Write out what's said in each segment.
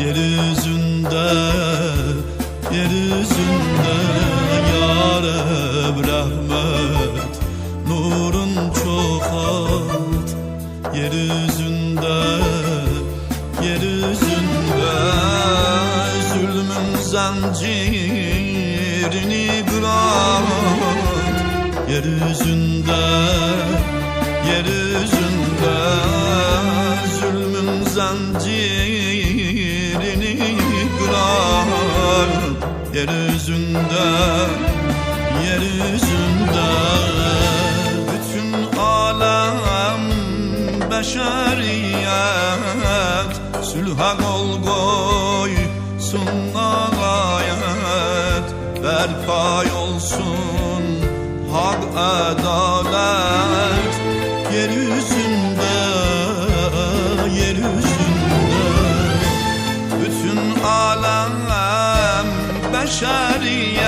Yeryüzünde, yeryüzünde Ya Rab rahmet, nurun çoxalt. Yeryüzünde, yeryüzünde zulmün zincirini kırat. Yeryüzünde, yeryüzünde zulmün zincirini kırat. Yeryüzünde, yeryüzünde bütün alem beşeriyet sülha kol koysun gayet. Berpa olsun hak adalet. Yeryüzünde, yeryüzünde bütün alem beşeriyet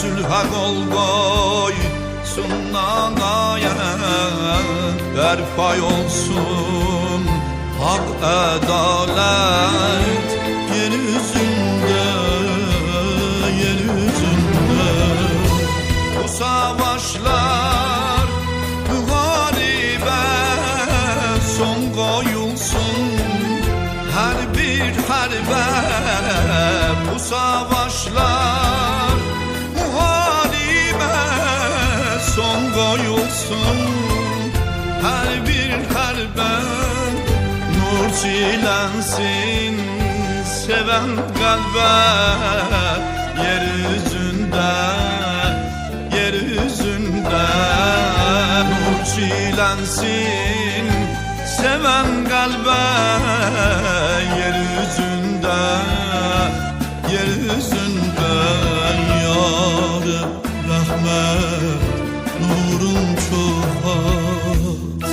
sülha kol koysun gayet. Berpa olsun hak adalet. Yeryüzünde, yeryüzünde bu savaşlar muharibe son koyulsun. Her bir harbe bu savaşlar muharibe son koyulsun. Her bir harbe nur çilensin seven kalbe. Yeryüzünde, yeryüzünde nur çilensin seven kalbe. Yeryüzünde, yeryüzünde Ya Rab rahmet, nurun çoxalt.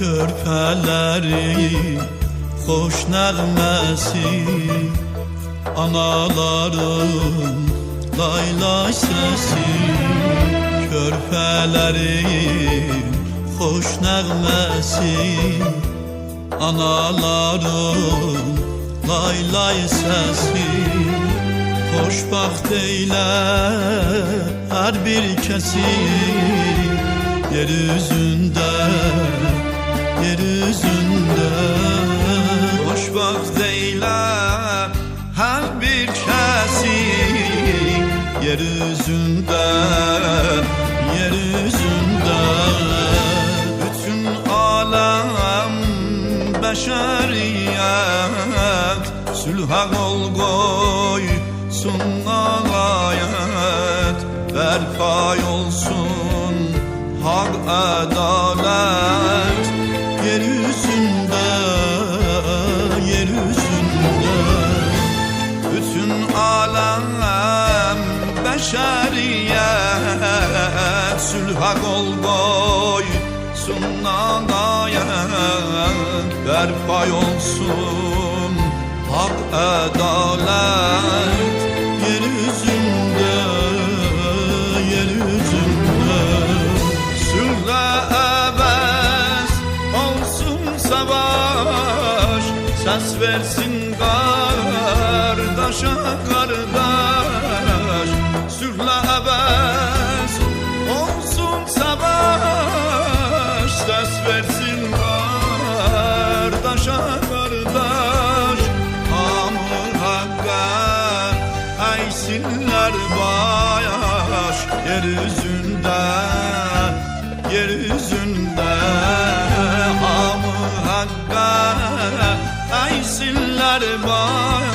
Körpələri xoş nəğməsi, anaların lay lay səsi. Körpələrin xoş nəğməsi, anaların lay lay səsi. Xoşbaxt eylə hər bir kəsi. Yeryüzünde, yeryüzünde xoşbaxt eylə hər bir kəsi. Yeryüzünde, yeryüzünde bütün alem beşeriyet sülha kol koysun gayet. Berpa olsun hak adalet. Yeryüzünde, yeryüzünde bütün alem beşeriyet sülha kol koysun gayet. Berpa olsun hak adalet. Yeryüzünde, yeryüzünde sülhle ebes olsun savaş. Ses versin kardeşe kardeş. Sülhle ebes olsun savaş. Ses versin kardeşe kardeş. Hamı hakka eysinler bayaş. Yeryüzünde, yeryüzünde hamı hakka eysinler bayaş.